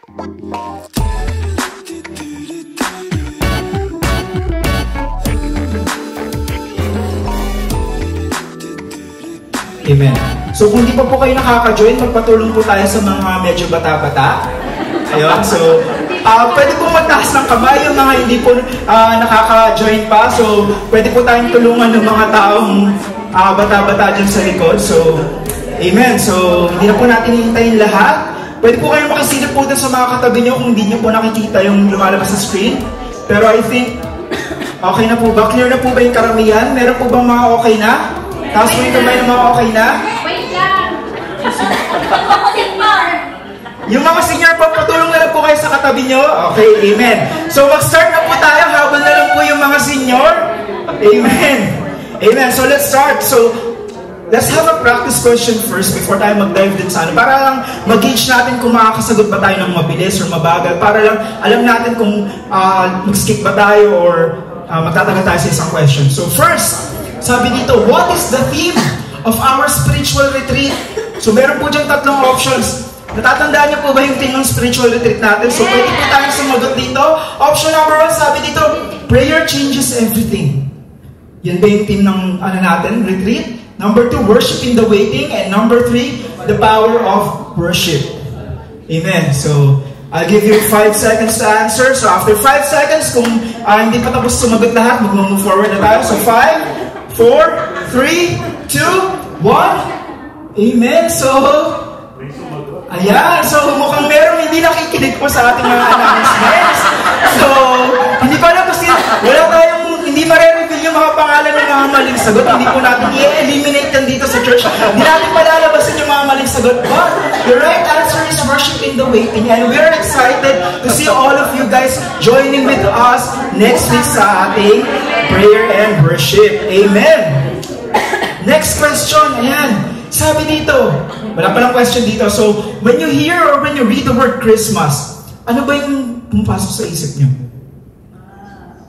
Amen. So kung di pa po kayo nakaka-join, magpatulong po tayo sa mga medyo bata-bata. Ayun, so pwede po magtaas ng kamay yung mga hindi po nakaka-join pa. So pwede po tayong tulungan ng mga taong bata-bata dyan sa likod. So, amen. So hindi na po natin hihintayin lahat. Pwede po kayong makasilip po dun sa mga katabi nyo kung hindi nyo po nakikita yung lumalabas sa screen. Pero I think, okay na po ba? Clear na po ba yung karamihan? Meron po bang mga okay na? Taas mo yung kamay ng mga okay na? Wait lang! Yung mga senior po, patulong na lang po kayo sa katabi nyo. Okay, amen. So mag-start na po tayo habang na lang po yung mga senior. Amen. Amen. So let's start. So let's have a practice question first before tayo mag-dive din sa ano. Para lang mag-gauge natin kung makakasagot ba tayo ng mabilis or mabagal. Para lang alam natin kung mag-skip ba tayo or magtatagal tayo sa isang question. So first, sabi dito, what is the theme of our spiritual retreat? So meron po dyan tatlong options. Natatandaan niyo po ba yung theme ng spiritual retreat natin? So pwede po tayong sumagot dito. Option number 1, sabi dito, prayer changes everything. Yan ba yung theme ng natin, retreat? Number 2, worship in the waiting. And number 3, the power of worship. Amen. So I'll give you 5 seconds to answer. So after 5 seconds, kung hindi pa tapos sumagot lahat, mag-move forward na tayo. So 5, 4, 3, 2, 1. Amen. So, ayan. So, mukhang meron hindi nakikinig po sa ating mga announcements. So, hindi pa alam kasi wala tayong, hindi ma-reveal yung mga pangalan ng mga maling sagot. Hindi po natin i-eliminate yan dito sa church. Hindi natin palalabasin yung mga maling sagot. But, the right answer is worship in the waiting. And we're excited to see all of you guys joining with us next week sa ating prayer and worship. Amen. Next question. Ayan. Sabi dito, wala palang question dito. So, when you hear or when you read the word Christmas, ano ba yung pumapasok sa isip nyo?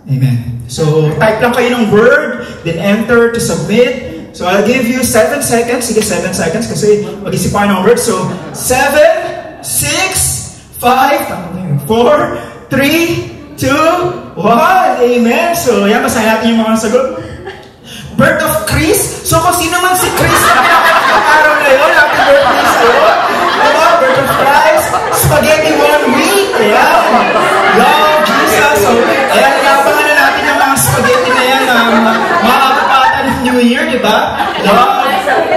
Amen. So, type lang kayo ng word, then enter to submit. So, I'll give you 7 seconds. Sige, 7 seconds kasi mag-isip pa ng word. So, 7, 6, 5, 4, 3, 2, 1. Amen. So, yan, basahin natin yung mga sagot. Birth of Chris. So, kung sino man si Chris na pinakaraw na yun, happy birthday sa'yo. Diba? Birth of Christ. Spaghetti 1 week. Ayan. Love Jesus. So, ayan, inabangan na natin yung mga spaghetti na yan na makakapatan ng New Year, diba? Love.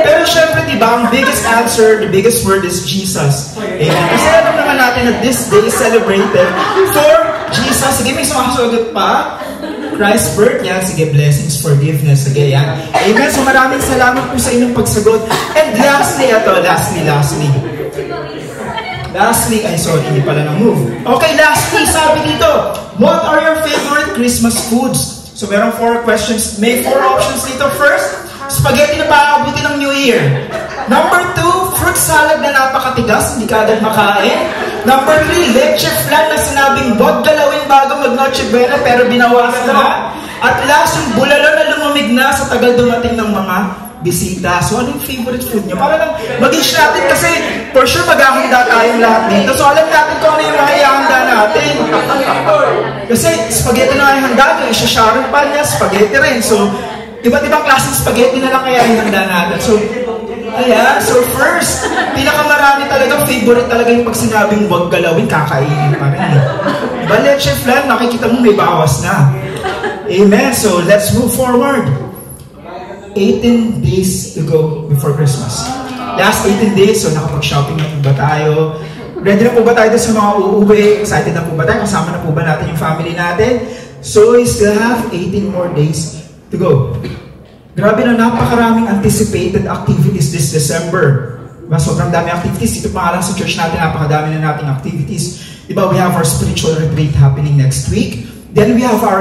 Pero syempre, diba, ang biggest answer, the biggest word is Jesus. Amen. Kasi alam naman natin na this day is celebrated for Jesus. Sige, may sumasagot pa. Christ's birth, yan. Sige, blessings, forgiveness. Sige, yan. Amen. So maraming salamat po sa inyong pagsagot. And lastly, ay sorry, hindi pala na-move. Okay, lastly, sabi dito, what are your favorite Christmas foods? So meron 4 questions. May 4 options dito. First, spaghetti na paaabuti ng New Year. Number 2, fruit salad na napakatigas, hindi ka agad makain. Number 3, leche flan na sinabing wag galawin bago mag-Noche Buena pero binawasan na. At last, yung bulalo na lumamig na sa tagal dumating ng mga bisita. So, ano yung favorite food nyo? Para lang mag-ish natin kasi for sure maghahanda tayong lahat dito. So, alam natin kung ano yung mga ihahanda natin. Kasi spaghetti na yung handa nyo, isa-sharon pa niya, spaghetti rin. So, iba't ibang klaseng spaghetti na lang kaya yung handa natin. So, ayan. So, first, pinakamarami talaga, favorite talaga yung pag sinabing wag galawin, kakainin pa rin. Diba, leche flan, nakikita mo may bawas na. Amen. So, let's move forward. 18 days to go before Christmas. Last 18 days, so nakapag-shopping na po ba tayo? Ready na po ba tayo sa mga uuwi? Excited na po ba tayo? Kasama na po ba natin yung family natin? So, we still have 18 more days to go. Grabe na, napakaraming anticipated activities this December. Diba? Sobrang dami activities. Dito pa nga lang sa church natin, napakadami na nating activities. Diba? We have our spiritual retreat happening next week. Then we have our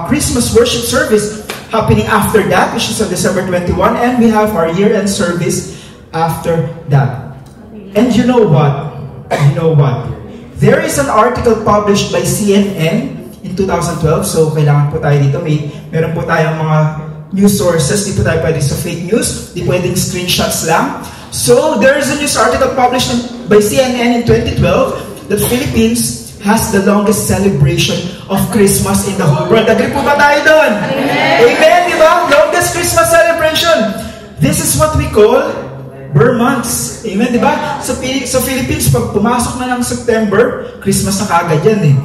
Christmas worship service happening after that, which is on December 21. And we have our year-end service after that. And you know what? There is an article published by CNN in 2012. So, kailangan po tayo dito. Meron po tayong mga news sources. Di po tayo pwede sa fake news. Di pwedeng screenshots lang. So, there is a news article published by CNN in 2012 that Philippines has the longest celebration of Christmas in the whole world. Agree po ba tayo doon? Amen, di ba? Longest Christmas celebration. This is what we call Burr months. Amen, di ba? Sa Philippines, pag pumasok na ng September, Christmas na kagad yan eh.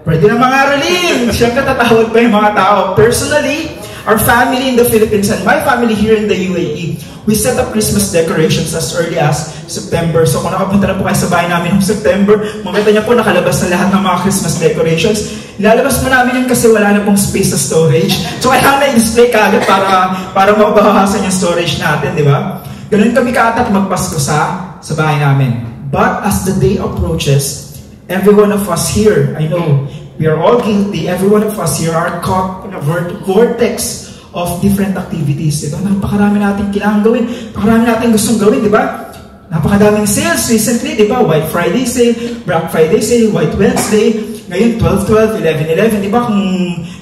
Pwede ng mga araling. Siyempre tatawag pa yung mga tao. Personally, our family in the Philippines and my family here in the UAE, we set up Christmas decorations as early as September. So kung nakapunta na po kayo sa bahay namin noong September, makita niyo po nakalabas na lahat ng mga Christmas decorations. Ilalabas mo namin yun kasi wala na pong space sa storage. So kailangan na-display kagad para mabawasan yung storage natin, di ba? Ganun kami kaatat magpasko sa bahay namin. But as the day approaches, every one of us here, I know, we are all guilty. Every one of us here are caught in a vortex of different activities. Diba? Napakarami natin kailangan gawin. Napakarami natin gustong gawin, di ba? Napakadaming sales recently, di ba? White Friday sale, Black Friday sale, White Wednesday, ngayon 12/12, 11/11, di ba? Kung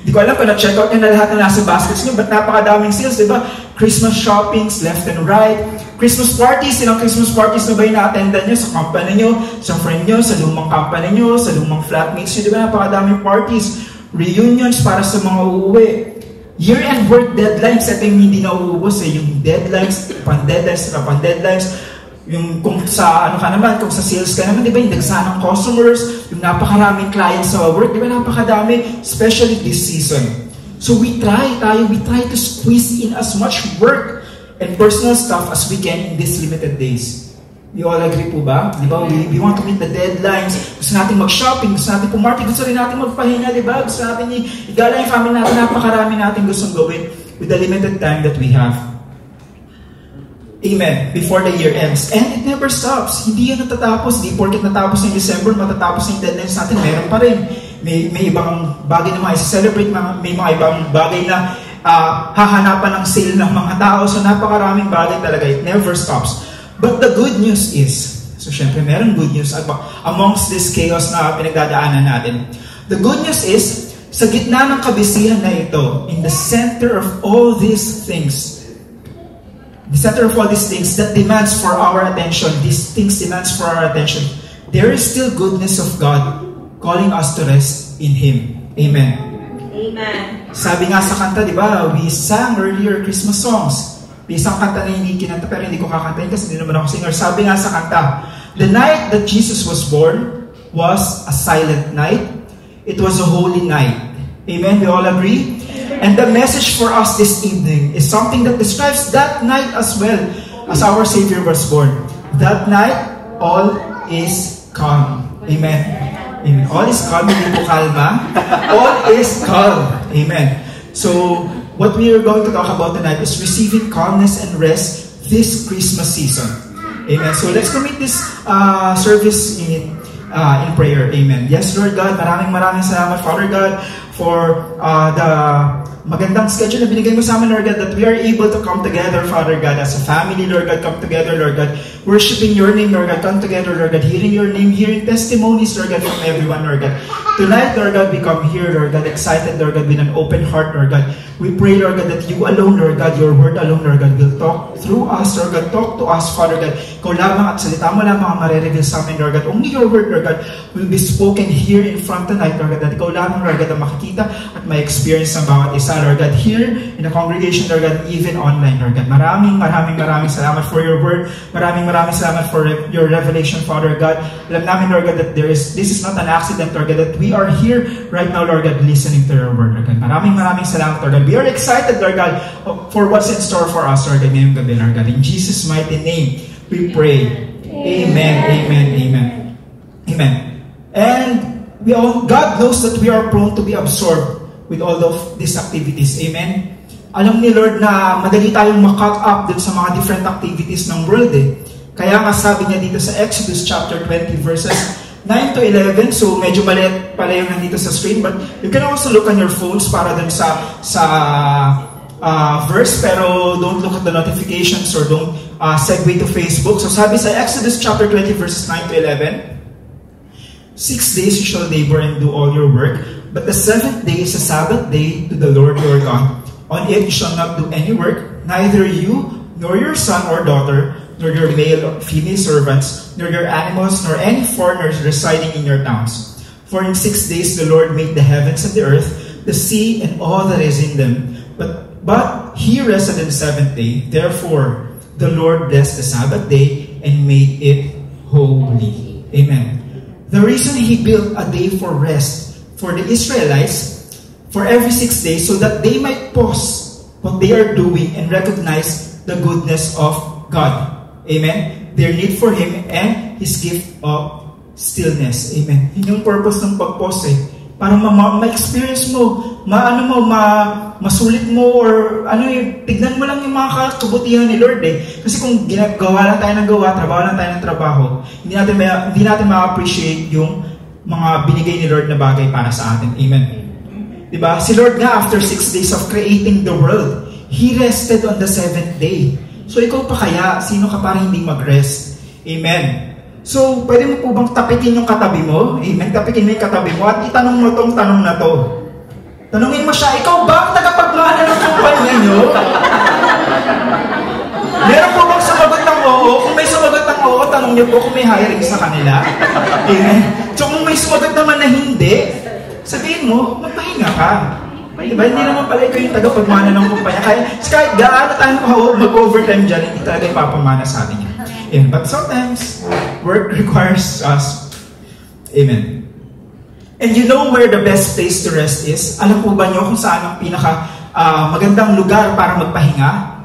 di ko alam pa na-check out nyo na lahat na nasa baskets nyo, but napakadaming sales, di ba? Christmas shoppings, left and right. Christmas parties, ilang Christmas parties na ba yung na-attendan nyo sa company nyo, sa friend nyo, sa lumang company nyo, sa lumang flatmates nyo, di ba? Napakadaming parties, reunions para sa mga uuwi. Year-end work deadlines, ito yung hindi na uubos eh. Yung deadlines, pan-deadlines, yung kung sa ano ka naman, kung sa sales ka naman, di ba? Yung dagsa ng customers, yung napakaraming clients sa work, di ba? Napakadami, especially this season. So we try to squeeze in as much work and personal stuff as we can in these limited days. You all agree po ba? Di ba? We want to meet the deadlines. Gusto natin mag-shopping, gusto natin pumarty, gusto rin natin magpahinga, di ba? Gusto natin igala yung family natin, napakarami natin gustong gawin with the limited time that we have. Amen. Before the year ends. And it never stops. Hindi yan natatapos. Di porket natapos ng December, matatapos yung deadlines natin, meron pa rin. May ibang bagay na mga i-celebrate, may mga ibang bagay na hahanapan ng sale ng mga tao. So napakaraming bagay talaga. It never stops. But the good news is, so syempre meron good news amongst this chaos na pinagdadaanan natin. The good news is, sa gitna ng kabisihan na ito, in the center of all these things, that demands for our attention, there is still goodness of God calling us to rest in Him. Amen. Amen. Sabi nga sa kanta, di ba, we sang earlier Christmas songs. May isang kanta na hindi kinanta pero hindi ko kakantahin kasi hindi naman ako singer. Sabi nga sa kanta, the night that Jesus was born was a silent night. It was a holy night. Amen? We all agree? And the message for us this evening is something that describes that night as well as our Savior was born. That night, all is calm. Amen? Amen. All is calm, hindi po kalma. All is calm. Amen. So, what we are going to talk about tonight is receiving calmness and rest this Christmas season. Amen. So, let's commit this service in prayer. Amen. Yes, Lord God, maraming salamat, Father God, for the magandang schedule na binigay mo sa amin, Lord God, that we are able to come together, Father God, as a family, Lord God, come together, Lord God, worshiping your name, Lord God, come together, Lord God, hearing your name, hearing testimonies, Lord God, from everyone, Lord God. Tonight, Lord God, we come here, Lord God, excited, Lord God, with an open heart, Lord God. We pray, Lord God, that you alone, Lord God, your word alone, Lord God, will talk through us, Lord God, talk to us, Father God. Ikaw lamang at salita mo lamang ang marireveal sa amin, Lord God. Only your word, Lord God, will be spoken here in front tonight, Lord God, that ikaw lamang, Lord God, ang makikita at may experience ng bawat isa, Lord God, here in the congregation, Lord God, even online, Lord God. Maraming salamat for your word. Maraming salamat for your revelation, Father God. Alam namin, Lord God, that this is not an accident, Lord God, that we are here right now, Lord God, listening to your word, Lord God. Maraming salamat, Lord God. We are excited, Lord God, for what's in store for us, Lord God, ngayong gabi, Lord God. In Jesus' mighty name, we pray. Amen. And God knows that we are prone to be absorbed with all of these activities. Amen? Alam ni Lord na madali tayong ma-caught up din sa mga different activities ng world eh. Kaya nga sabi niya dito sa Exodus chapter 20 verses 9 to 11. So medyo maliit pala yung nandito sa screen, but you can also look on your phones para dun sa verse, pero don't look at the notifications or don't segue to Facebook. So sabi sa Exodus chapter 20 verses 9 to 11, 6 days you shall labor and do all your work, but the 7th day is a Sabbath day to the Lord your God. On it you shall not do any work, neither you, nor your son or daughter, nor your male or female servants, nor your animals, nor any foreigners residing in your towns. For in 6 days the Lord made the heavens and the earth, the sea, and all that is in them. But he rested on the seventh day. Therefore, the Lord blessed the Sabbath day and made it holy. Amen. The reason he built a day for rest for the Israelites for every 6 days, so that they might pause what they are doing and recognize the goodness of God. Amen. Their need for Him and His gift of stillness. Amen. Yun yung purpose ng pag-pause eh. Para ma-experience mo, masulit mo, or tignan mo lang yung mga kabutihan ni Lord eh. Kasi kung gawa lang tayo ng gawa, trabaho lang tayo ng trabaho, hindi natin ma-appreciate yung mga binigay ni Lord na bagay para sa atin. Amen. Diba? Si Lord nga, after 6 days of creating the world, He rested on the 7th day. So ikaw pa kaya, sino ka para hindi mag-rest? Amen. So, pwede mo po bang tapikin yung katabi mo? Amen. Tapikin mo yung katabi mo at itanong mo tong tanong na to. Tanungin mo siya, ikaw ba ang tagapagmana ng kumpanya nyo? Meron po bang sumagot ng oo? Kung may sumagot ng oo, tanong niyo po kung may hiring sa kanila. Amen. So, kung may sumagot naman na hindi, sabihin mo, magpahinga ka. Diba? Hindi naman pala ikaw yung tagapagmana ng kumpanya. Kahit gaano tayo mag-overtime dyan, hindi talaga ipapamana sa atin yan. Yeah, but sometimes, work requires us. Amen. And you know where the best place to rest is? Alam po ba nyo kung saan ang pinaka magandang lugar para magpahinga?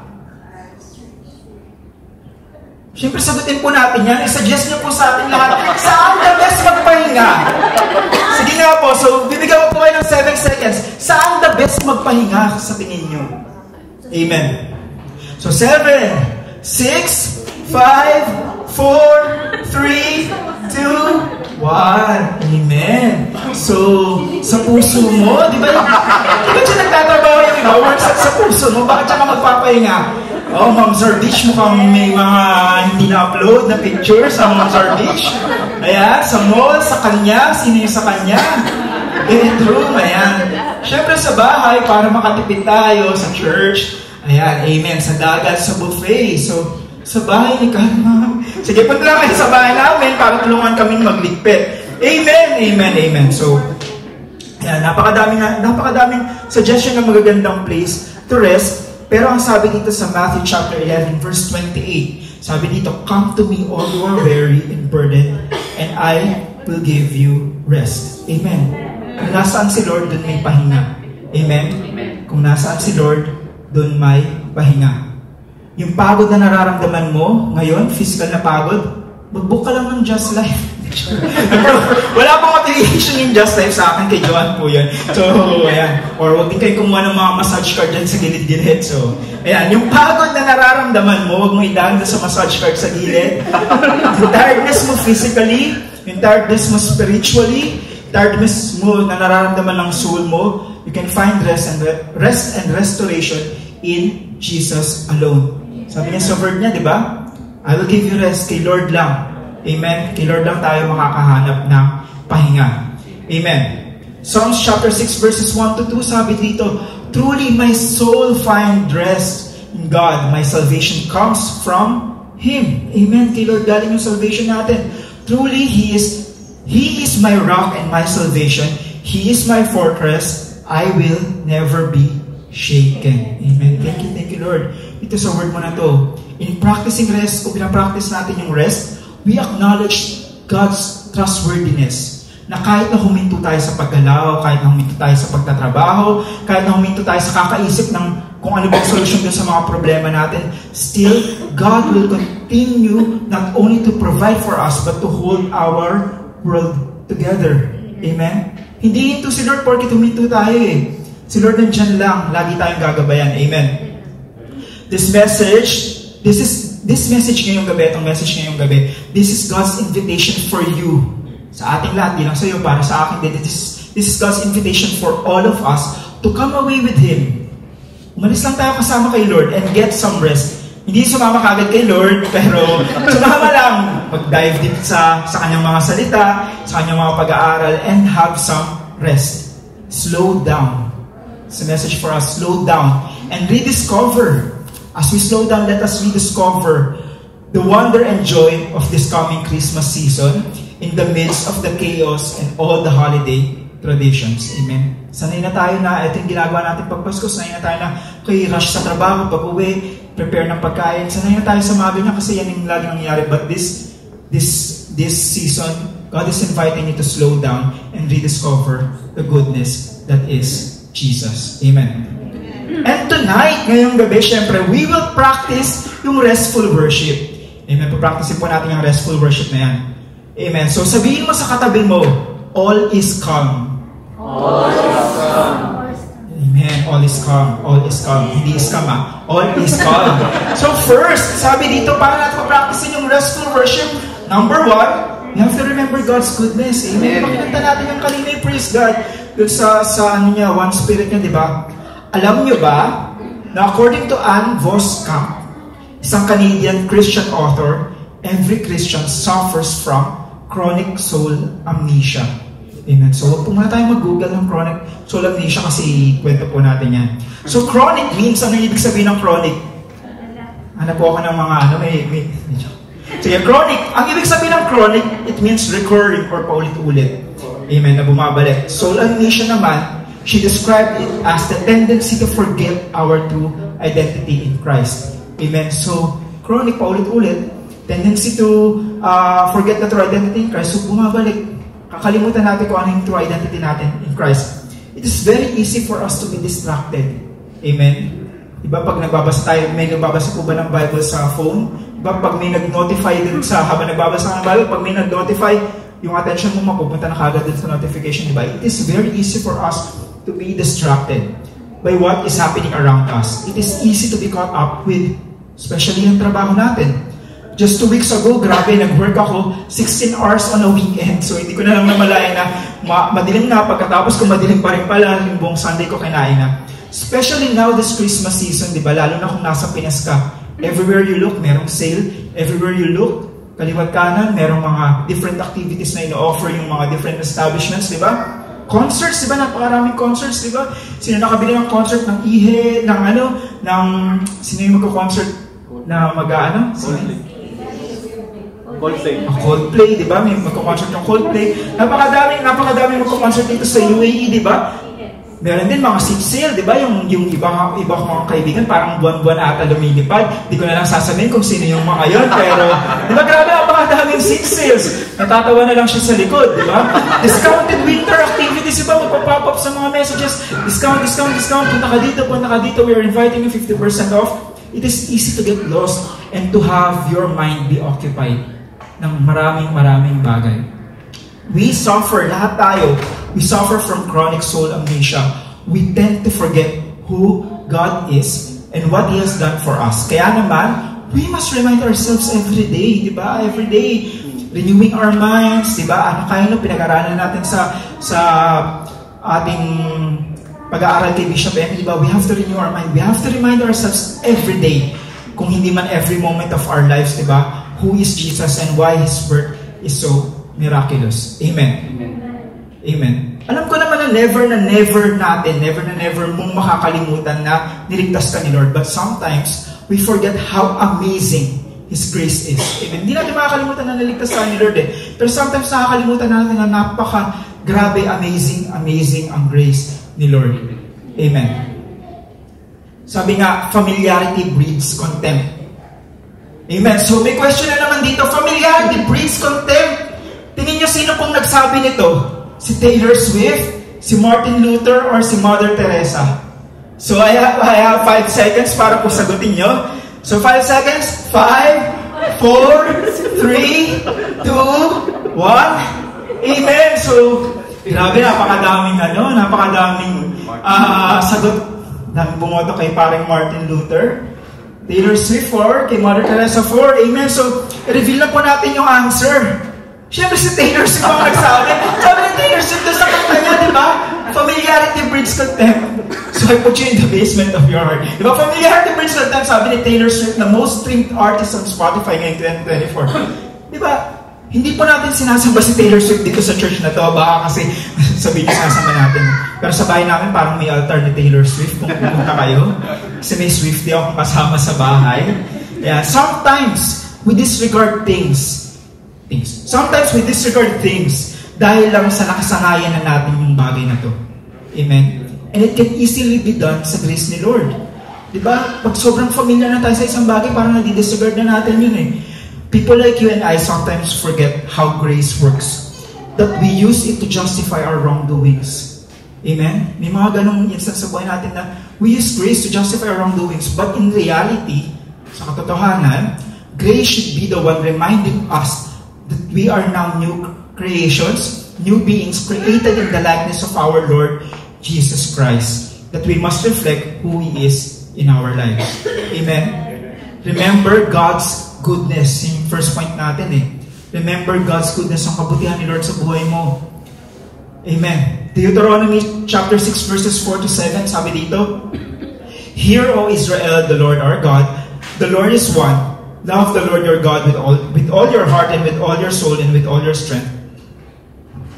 Siyempre, sagutin po natin yan. I-suggest nyo po sa atin lahat, saan the best magpahinga? Sige nga po, so bibigyan ko po kayo ng 7 seconds. Saan the best magpahinga sa tingin nyo? Amen. So 7, 6, 5, 4, 3, 2, 1. Amen. So, sa puso mo, di ba? Di ba siya nagtatrabaho yung iba? Works sa puso mo, bakit siya ka magpapahinga? Oh, Ma'am Zarbich, mukhang may mga hindi na-upload na pictures sa Ma'am Zarbich. Ayan, sa mall, sa kanya, sino yung sa kanya? Bedroom, ayan. Siyempre sa bahay, para makatipid tayo sa church. Ayan, amen. Sa dagat, sa buffet. So, sa bahay ni Kalma. Sige, punta lang kayo sa bahay namin para tulungan kaming magligpit. Amen, amen, amen. So, ayan, napakadaming suggestion ng magagandang place to rest. Pero ang sabi dito sa Matthew chapter 11, verse 28, sabi dito, "Come to me all who are weary and burdened, and I will give you rest." Amen. Kung nasaan si Lord, dun may pahinga. Amen. Kung nasaan si Lord, dun may pahinga. Yung pagod na nararamdaman mo ngayon, physical na pagod, mag-book ka lang ng Just Life. Wala pong application yung Just Life sa akin, kay Johan po yan. So, ayan. Or huwag din kayo kumuha ng mga massage card dyan sa gilid-gilid. So, ayan. Yung pagod na nararamdaman mo, huwag mo idaan sa massage card sa gilid. Yung tiredness mo physically, yung tiredness mo spiritually, tiredness mo na nararamdaman ng soul mo, you can find rest and restoration in Jesus alone. Sabi niya sa word niya, di ba? I will give you rest. Kay Lord lang. Amen. Kay Lord lang tayo makakahanap ng pahinga. Amen. Psalms chapter 6 verses 1 to 2, sabi dito, "Truly my soul find rest in God. My salvation comes from Him." Amen. Kay Lord galing yung salvation natin. Truly, He is my rock and my salvation. He is my fortress. I will never be shaken. Amen. Thank you, Lord. Ito sa word mo na to. In practicing rest, kung pinapractice natin yung rest, we acknowledge God's trustworthiness. Na kahit na huminto tayo sa paggalaw, kahit na huminto tayo sa pagtatrabaho, kahit na huminto tayo sa kakaisip ng kung ano bang solusyon doon sa mga problema natin, still, God will continue not only to provide for us, but to hold our world together. Amen? Hindi ito si Lord porque huminto tayo eh. Si Lord nandyan lang, lagi tayong gagabayan. Amen. This message ngayong gabi, itong message ngayong gabi, this is God's invitation for you. Sa ating lahat, di lang sa iyo, para sa akin din. This is God's invitation for all of us to come away with Him. Umalis lang tayo kasama kay Lord and get some rest. Hindi sumama kagad kay Lord, pero sumama lang. Mag-dive deep sa kanyang mga salita, sa kanyang mga pag-aaral, and have some rest. Slow down. It's a message for us. Slow down and rediscover. As we slow down, let us rediscover the wonder and joy of this coming Christmas season in the midst of the chaos and all the holiday traditions. Amen. Sanay na tayo na ito yung ginagawa natin pag Pasko. Sanay na tayo na rush sa trabaho, pag uwi, prepare ng pagkain. Sanay na tayo sa mga ganyan kasi yan yung lagi nangyayari. But this season, God is inviting you to slow down and rediscover the goodness that is Jesus. Amen. And tonight, ngayong gabi, syempre, we will practice yung restful worship. Amen. Papracticein po natin yung restful worship na yan. Amen. So sabihin mo sa katabi mo, all is calm. All is calm. Amen. All is calm. All is calm. Hindi is calm, ha? All is calm. So first, sabi dito, para natin papracticein yung restful worship, number 1, we have to remember God's goodness. Amen. Pakilanta natin yung kanina, praise God. Doon sa ano niya, one spirit niya, di ba? Alam niyo ba, na according to Anne Voskamp, isang Canadian Christian author, every Christian suffers from chronic soul amnesia. Amen. So, huwag po muna tayo mag-google ng chronic soul amnesia kasi kwento po natin yan. So, chronic means, ano ibig sabihin ng chronic? Hanap po ako ng mga, sige, chronic. Ang ibig sabihin ng chronic, it means recurring or paulit-ulit. Amen, na bumabalik. Soul amnesia naman, she described it as the tendency to forget our true identity in Christ. Amen. So, chronic, paulit-ulit, tendency to forget the true identity in Christ. So, bumabalik. Kakalimutan natin kung ano yung true identity natin in Christ. It is very easy for us to be distracted. Amen. Diba pag nagbabasa tayo, may nagbabasa po ba ng Bible sa phone? Diba pag may nag-notify din sa habang nagbabasa ka ng Bible, pag may nag-notify, yung attention mo mapupunta na kagad din sa notification, diba? It is very easy for us to be distracted by what is happening around us. It is easy to be caught up with, especially yung trabaho natin. Just 2 weeks ago, grabe, nag-work ako 16 hours on a weekend. So, hindi ko na lang namalayan na madilim na. Pagkatapos kung madilim pa rin pala, yung buong Sunday ko kinain na. Especially now, this Christmas season, di ba? Lalo na kung nasa Pinas ka. Everywhere you look, merong sale. Everywhere you look, kaliwat kanan, merong mga different activities na ino-offer yung mga different establishments, di ba? Concerts, di ba? Napakaraming concerts, di ba? Sino nakabili ng concert ng IHE, sino yung magko-concert na mag-ano? Coldplay, di ba? May magko-concert ng Coldplay. Napakadaming magko-concert dito sa UAE, di ba? Meron din mga seat sale, di ba? Yung iba kong mga kaibigan, parang buwan-buwan ata lumilipad. Di ko na lang sasabihin kung sino yung mga yon, pero di ba grabe, napakadaming seat sales. Natatawa na lang siya sa likod, di ba? Discounted winter activities, di ba? Magpa-pop up sa mga messages. Discount. Punta ka dito. We are inviting you 50% off. It is easy to get lost and to have your mind be occupied ng maraming bagay. We suffer, lahat tayo, we suffer from chronic soul amnesia. We tend to forget who God is and what He has done for us. Kaya naman, we must remind ourselves every day, di ba? Every day, renewing our minds, di ba? Ano kaya pinag-aralan natin sa ating pag-aaral kay Bishop Emily, di ba? We have to renew our mind. We have to remind ourselves every day, kung hindi man every moment of our lives, di ba? Who is Jesus and why His birth is so miraculous. Amen. Amen. Alam ko naman na never mong makakalimutan na niligtas ka ni Lord. But sometimes, we forget how amazing His grace is. Amen. Hindi natin makakalimutan na niligtas ka ni Lord eh. Pero sometimes nakakalimutan natin na napaka-grabe, amazing ang grace ni Lord. Amen. Sabi nga, familiarity breeds contempt. Amen. So may question na naman dito, familiarity breeds contempt. Tingin nyo sino pong nagsabi nito? Si Taylor Swift, si Martin Luther, or si Mother Teresa? So I have 5 seconds para po sagutin nyo. So 5 seconds. 5, 4, 3, 2, 1. Amen. So, grabe, napakadaming sagot. Daming bumoto kay paring Martin Luther. Taylor Swift 4, kay Mother Teresa 4. Amen. So, reveal na po natin yung answer. Siyempre si Taylor Swift ang nagsabi. Sabi ni Taylor Swift doon sa kanta niya, di ba? Familiarity breeds contempt. So I put you in the basement of your heart. Di ba? Familiarity breeds contempt. Sabi ni Taylor Swift, na most streamed artist on Spotify ngayong 2024. Di ba? Hindi po natin sinasamba si Taylor Swift dito sa church na to. Baka kasi sabihin niyo sinasamba natin. Pero sa bahay namin parang may altar ni Taylor Swift kung pupunta kayo. Kasi may Swiftie akong kasama sa bahay. Yeah, sometimes we disregard things. Sometimes we disregard things dahil lang sa nakasanayan na natin yung bagay na to. Amen? And it can easily be done sa grace ni Lord. Diba? Pag sobrang familiar na tayo sa isang bagay, parang nadi-disregard na natin yun eh. People like you and I sometimes forget how grace works. That we use it to justify our wrongdoings. Amen? May mga ganong instance sa buhay natin na we use grace to justify our wrongdoings. But in reality, sa katotohanan, grace should be the one reminding us that we are now new creations, new beings created in the likeness of our Lord Jesus Christ. That we must reflect who He is in our lives. Amen? Remember God's goodness. Yung first point natin eh. Remember God's goodness, ang kabutihan ni Lord sa buhay mo. Amen. Deuteronomy chapter 6 verses 4 to 7, sabi dito, Hear, O Israel, the Lord our God, the Lord is one. Love the Lord your God with all your heart and with all your soul and with all your strength.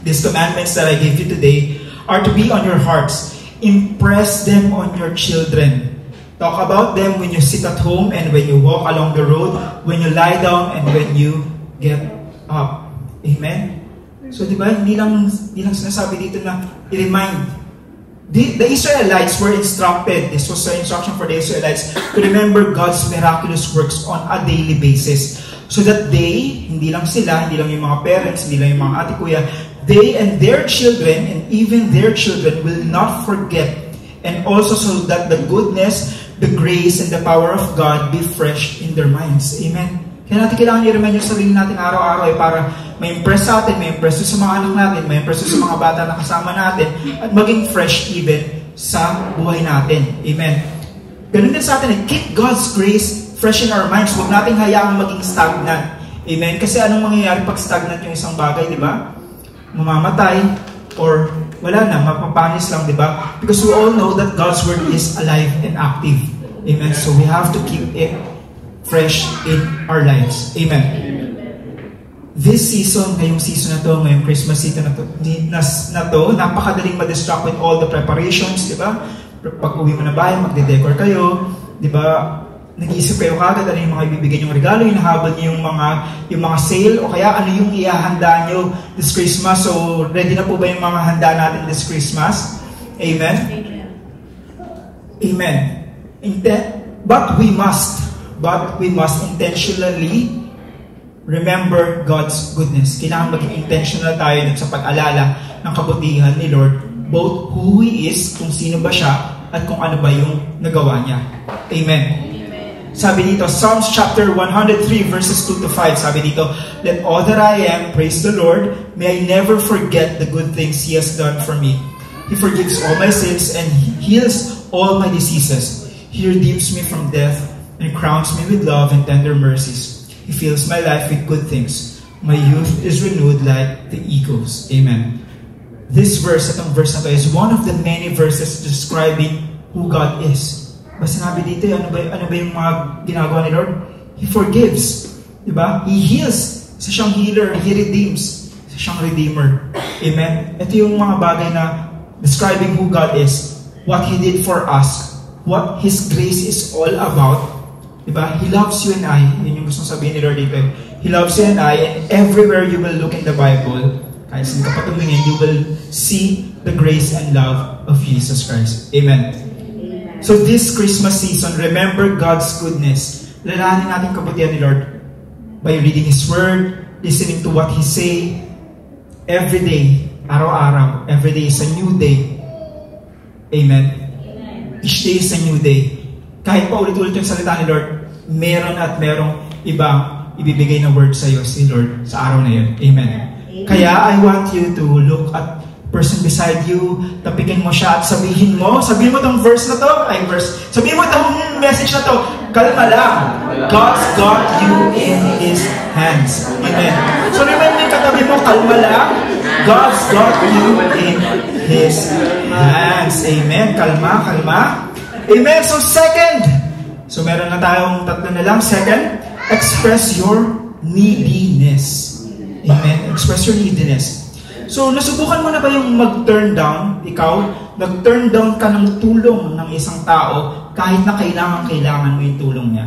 These commandments that I give you today are to be on your hearts. Impress them on your children. Talk about them when you sit at home and when you walk along the road, when you lie down and when you get up. Amen? So, di ba, hindi lang sinasabi dito na i-remind. The Israelites were instructed, this was the instruction for the Israelites, to remember God's miraculous works on a daily basis. So that they, hindi lang sila, hindi lang yung mga parents, hindi lang yung mga ate kuya, they and their children, and even their children, will not forget. And also so that the goodness, the grace, and the power of God be fresh in their minds. Amen? Kaya natin kailangan i-remind yung sarili natin araw-araw para may impress sa atin, may impress sa mga anak natin, may impress sa mga bata na kasama natin, at maging fresh even sa buhay natin. Amen. Ganun din sa atin, keep God's grace fresh in our minds. Huwag natin hayaang maging stagnant. Amen. Kasi anong mangyayari pag stagnant yung isang bagay, di ba? Mamamatay, or wala na, mapapanis lang, di ba? Because we all know that God's word is alive and active. Amen. So we have to keep it fresh in our lives. Amen. This season, ngayong season na to, ngayong Christmas season na to, napakadaling ma-distract with all the preparations, di ba? Pag uwi mo na bahay, magde-decor kayo, di ba? Nag-iisip kayo kagad ano yung mga ibibigay yung regalo, hinahabol niyo yung mga sale, o kaya ano yung ihahanda nyo this Christmas. So, ready na po ba yung mga handa natin this Christmas? Amen? Amen. But we must intentionally remember God's goodness. Kailangan maging intentional tayo sa pag-alala ng kabutihan ni Lord, both who He is, kung sino ba siya, at kung ano ba yung nagawa niya. Amen. Sabi dito, Psalms chapter 103 verses 2 to 5, sabi dito, Let all that I am praise the Lord, may I never forget the good things He has done for me. He forgives all my sins and heals all my diseases. He redeems me from death and crowns me with love and tender mercies. He fills my life with good things. My youth is renewed like the eagles. Amen. This verse, itong verse na to, is one of the many verses describing who God is. Ba sinabi dito, ano ba yung mga ginagawa ni Lord? He forgives. Diba? He heals. Isa siyang healer. He redeems. Isa siyang redeemer. Amen. Ito yung mga bagay na describing who God is. What He did for us. What His grace is all about. Diba? He loves you and I. Yun yung gusto sabihin ni Lord dito. He loves you and I, and everywhere you will look in the Bible, kahit saan ka patumingin, you will see the grace and love of Jesus Christ. Amen. So this Christmas season, remember God's goodness. Lalahanin natin kabutihan ni Lord by reading His Word, listening to what He say, every day, araw-araw. Every day is a new day. Amen. Each day is a new day. Kahit pa ulit-ulit yung salita ni Lord, meron at merong ibang ibibigay na word sa iyo si Lord sa araw na yun. Amen. Kaya I want you to look at person beside you, tapikin mo siya at sabihin mo tong verse na to, sabihin mo tong message na to, kalma lang. God's got you in His hands. Amen. So remember yung katabi mo, kalma lang. God's got you in His hands. Amen. Kalma. Amen. So second, so meron na tayong tatlo na lang. Second, express your neediness. Amen. Express your neediness. So, nasubukan mo na ba yung mag-turn down? Ikaw, nag-turn down ka ng tulong ng isang tao kahit na kailangan mo yung tulong niya.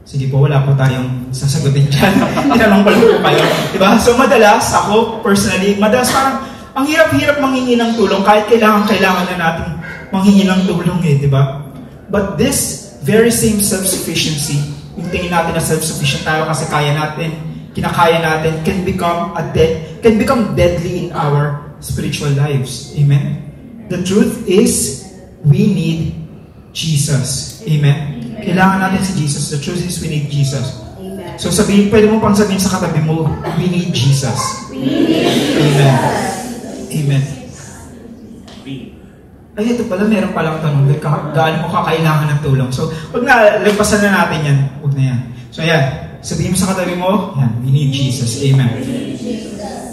Sige po, wala po tayong sasagutin dyan. Tinanong ko lang po kayo. Diba? So madalas, ako personally, parang ang hirap-hirap manghingi ng tulong kahit kailangan na natin manghingi ng tulong diba? But this very same self-sufficiency, yung tingin natin na self-sufficient tayo kasi kaya natin, kinakaya natin, can become deadly in our spiritual lives. Amen? The truth is, we need Jesus. Amen? Kailangan natin si Jesus. The truth is, we need Jesus. Amen. So pwede mo pang sabihin sa katabi mo, we need Jesus. We need Amen. Amen. Ay, ito pala, meron palang tanong. Gaano mo kakailangan ng tulong? So, pag nalagpasan na natin yan, huwag na yan. So, ayan. Sabihin mo sa katabi mo, yan, we need Jesus. Amen.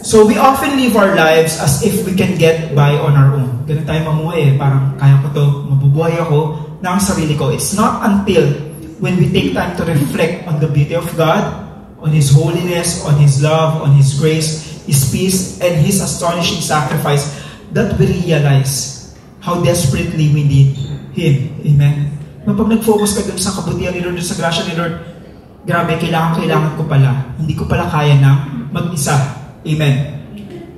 So, we often live our lives as if we can get by on our own. Ganun tayo mamuhay Parang, kaya ko to, mabubuhay ako ng sarili ko. It's not until when we take time to reflect on the beauty of God, on His holiness, on His love, on His grace, His peace, and His astonishing sacrifice, that we realize how desperately we need Him. Amen? Pag nag-focus ka dun sa kabutihan ni Lord, dun sa grasya ni Lord, grabe, kailangan ko pala. Hindi ko pala kaya na mag-isa. Amen?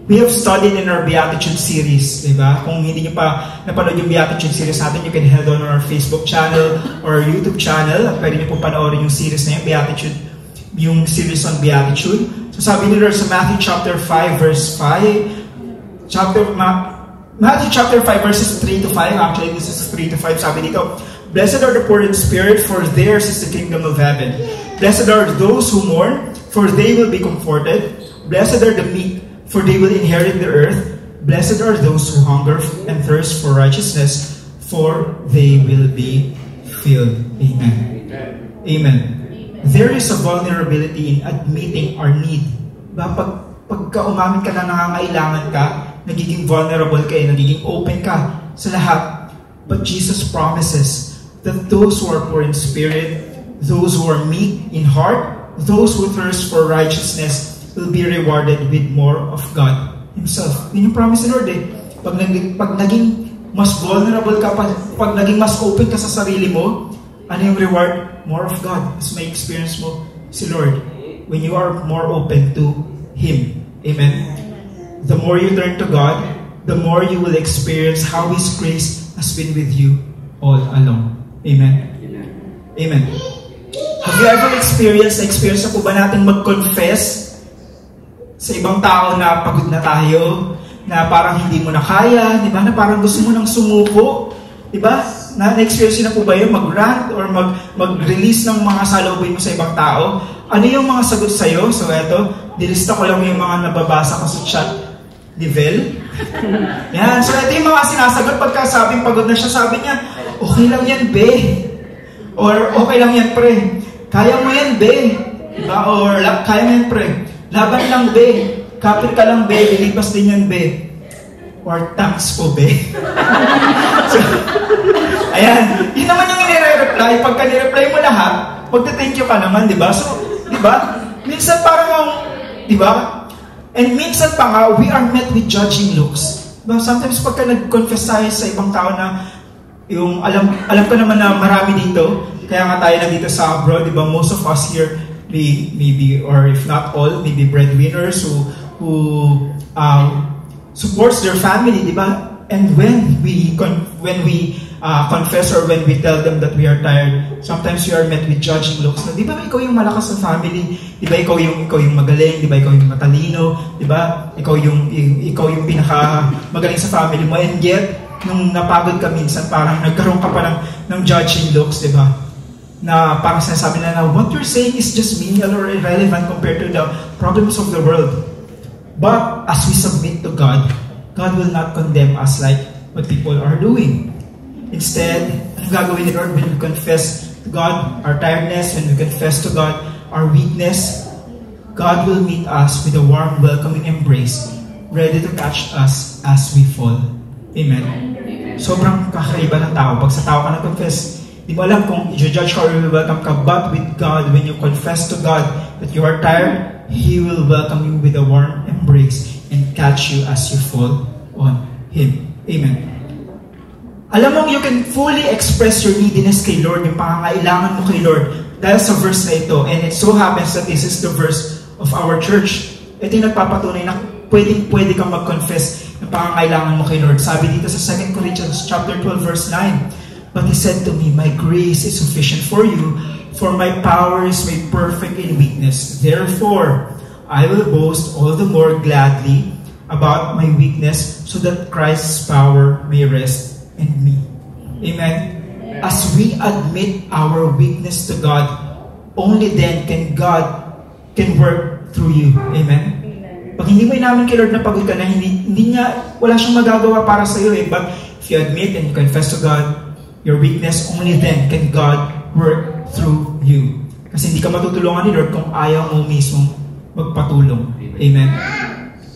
We have studied in our Beatitude series, diba? Kung hindi nyo pa napanood yung Beatitude series natin, you can head on our Facebook channel or our YouTube channel at pwede nyo po panoorin yung series na yung Beatitude, yung series on Beatitude. So sabi ni Lord sa Matthew chapter 5 verse 5, Matthew chapter 5 verses 3 to 5, actually this is 3 to 5, sabi dito, Blessed are the poor in spirit, for theirs is the kingdom of heaven. Blessed are those who mourn, for they will be comforted. Blessed are the meek, for they will inherit the earth. Blessed are those who hunger and thirst for righteousness, for they will be filled. Amen. Amen. There is a vulnerability in admitting our need. Pagka umamin ka na nangangailangan ka, nagiging vulnerable ka, nagiging open ka sa lahat. But Jesus promises that those who are poor in spirit, those who are meek in heart, those who thirst for righteousness will be rewarded with more of God Himself. Yun yung promise ni Lord Pag naging mas vulnerable ka, pag naging mas open ka sa sarili mo, ano yung reward? More of God. As may experience mo si Lord. When you are more open to Him. Amen? The more you turn to God, the more you will experience how His grace has been with you all along. Amen? Amen. Have you ever experienced na po ba natin mag-confess sa ibang tao na pagod na tayo, na parang hindi mo na kaya, di ba? Na parang gusto mo nang sumuko, di ba? Na-experience na po ba yun? Mag-rant or mag-release ng mga saloobin mo sa ibang tao? Ano yung mga sagot sa'yo? So eto, dilista ko lang yung mga nababasa ko sa chat level. Yan. So ito yung mga sinasagot pagkasabing pagod na siya. Sabi niya, okay lang yan, be. Or okay lang yan, pre. Kaya mo yan, be. Diba? Or kaya mo yan, pre. Laban lang, be. Kapit ka lang, be. Lilipas din yan, be. Or thanks po, be. So, ayan. Yun naman yung nire-reply. Pagka nire-reply mo lahat, magte-thank you ka naman, di ba? So, di ba? Minsan parang, di ba? And minsan pa nga, we are met with judging looks. Diba? Sometimes pagka nag-confess tayo sa ibang tao na yung alam ko naman na marami dito, kaya nga tayo na dito sa abroad, di ba? Most of us here, maybe, or if not all, maybe breadwinners who supports their family, di ba? And when we confess or when we tell them that we are tired, sometimes we are met with judging looks. Na, di ba ikaw yung malakas sa family? Di ba ikaw yung magaling? Di ba ikaw yung matalino? Di ba ikaw yung pinaka magaling sa family mo? And yet, nung napagod ka minsan, parang nagkaroon ka pa ng judging looks, di ba? Na parang sinasabi na what you're saying is just menial or irrelevant compared to the problems of the world. But as we submit to God, God will not condemn us like what people are doing. Instead, ano gagawin ni Lord when we confess to God our tiredness, when we confess to God our weakness? God will meet us with a warm, welcoming embrace, ready to catch us as we fall. Amen. Sobrang kakaiba ng tao. Pag sa tao ka na-confess, di mo alam kung i-judge ka or welcome ka, but with God, when you confess to God that you are tired, He will welcome you with a warm embrace and catch you as you fall on Him. Amen. Alam mo, you can fully express your neediness kay Lord, yung pangangailangan mo kay Lord. dahil sa verse na ito, and it so happens that this is the verse of our church, ito yung nagpapatunay na pwede kang mag-confess ng pangangailangan mo kay Lord. Sabi dito sa 2 Corinthians chapter 12 verse 9, "But He said to me, my grace is sufficient for you, for my power is made perfect in weakness. Therefore, I will boast all the more gladly about my weakness, so that Christ's power may rest in me." Amen? As we admit our weakness to God, only then can God work through you. Amen? Pag hindi mo inamin kay Lord na pagod ka na, wala siyang magagawa para sa iyo. But if you admit and you confess to God your weakness, only then can God work through you. Kasi hindi ka matutulungan ni Lord kung ayaw mo mismo magpatulong. Amen?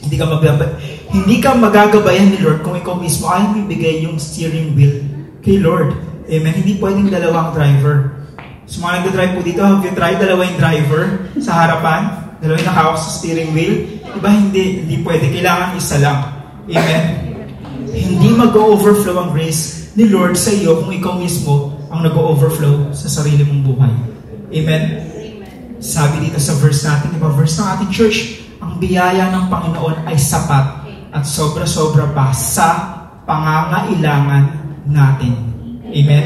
Hindi ka magagabayan ni Lord kung ikaw mismo ayaw mo ibigay yung steering wheel kay Lord. Amen? Hindi pwedeng dalawang driver. So mga nagdadrive po dito, have you tried dalawang driver sa harapan? Dalawang nakahawak sa steering wheel? Diba hindi pwede. Kailangan isa lang. Amen? Hindi mag-overflow ang grace ni Lord sa iyo kung ikaw mismo ang nag-overflow sa sarili mong buhay. Amen? Sabi dito sa verse natin, diba? Verse ng ating church, ang biyaya ng Panginoon ay sapat at sobra-sobra pa sa pangangailangan natin. Amen?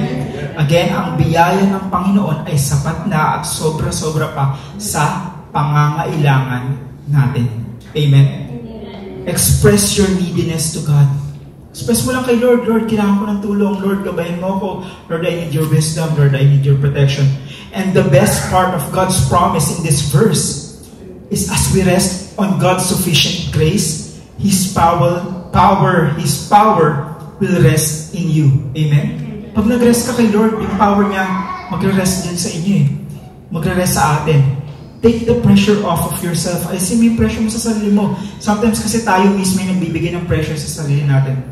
Again, ang biyaya ng Panginoon ay sapat na at sobra-sobra pa sa pangangailangan natin. Amen? Express your neediness to God. Express mo lang kay Lord, Lord, kailangan ko ng tulong. Lord, gabayan mo ako. Lord, I need your wisdom. Lord, I need your protection. And the best part of God's promise in this verse is as we rest on God's sufficient grace, His power will rest in you. Amen? Pag nag-rest ka kay Lord, yung power niya, magre-rest din sa inyo eh. Magre-rest sa atin. Take the pressure off of yourself. Alisin mo yung pressure mo sa sarili mo. Sometimes kasi tayo mismo yung nagbibigay ng pressure sa sarili natin.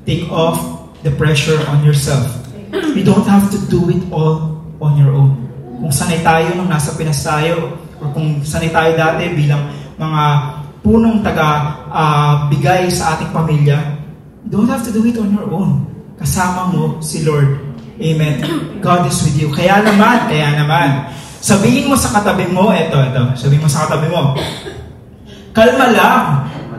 Take off the pressure on yourself. You don't have to do it all on your own. Kung sanay tayo nung nasa Pinas tayo, or kung sanay tayo dati bilang mga punong bigay sa ating pamilya, you don't have to do it on your own. Kasama mo si Lord. Amen. God is with you. Kaya naman, sabihin mo sa katabi mo, sabihin mo sa katabi mo, kalma lang,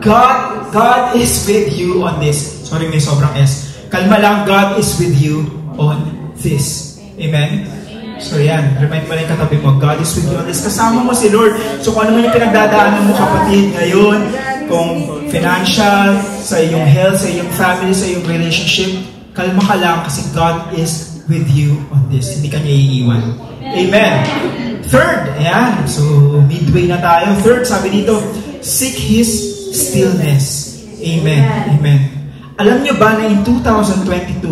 God is with you on this. Sorry, may sobrang S. Kalma lang, God is with you on this. Amen? So yan, remind mo lang yung katabi mo, God is with you on this. Kasama mo si Lord. So kung ano man yung pinagdadaanan mo kapatid ngayon, kung financial, sa iyong health, sa iyong family, sa iyong relationship, kalma ka lang kasi God is with you on this. Hindi ka niya iiwan. Amen. Third, ayan. So, midway na tayo. Third, sabi dito, seek His stillness. Amen. Amen. Alam niyo ba na in 2022,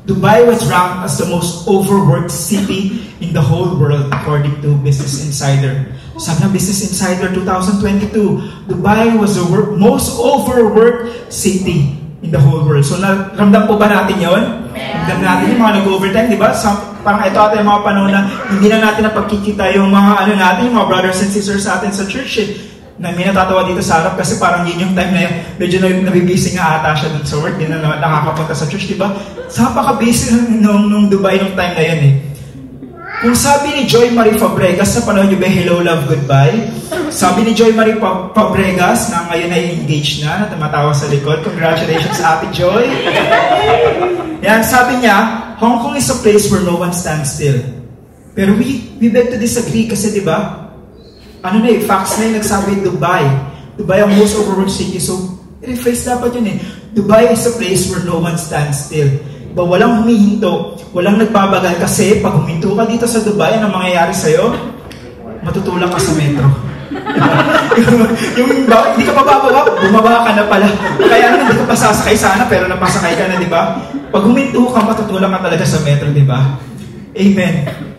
Dubai was ranked as the most overworked city in the whole world according to Business Insider. Sabi ng Business Insider 2022, Dubai was the most overworked city in the whole world. So, ramdam po ba natin yon? Ramdam natin yung mga nag-overtime, di ba? Parang ito atin yung mga panahon na hindi na natin napagkikita yung mga natin, yung mga brothers and sisters sa atin sa church na may natatawa dito sa harap kasi parang yun yung time na yun, medyo nabibisi nga ata siya dun sa work, di na nakakapunta sa church, di ba? Napaka-busy nung Dubai nung time na yun eh. Kung sabi ni Joy Marie Fabregas, sa panahon nyo ba, hello, love, goodbye? Sabi ni Joy Marie Fabregas, na ngayon ay engaged na tumatawa sa likod. Congratulations, Ate Joy. Yan, sabi niya, Hong Kong is a place where no one stands still. Pero we beg to disagree kasi di ba? Facts na yung nagsabi Dubai. Dubai ang most overworked city. So, rephrase dapat yun eh. Dubai is a place where no one stands still. Diba, walang humihinto, walang nagbabagal kasi pag huminto ka dito sa Dubai, anong mangyayari sa'yo? Matutulak ka sa metro. Hindi ka pa bababa, bumaba ka na pala. Kaya hindi ka pa sasakay sana, pero napasakay ka na, di ba? Pag huminto ka, matutulak ka talaga sa metro, di ba? Amen.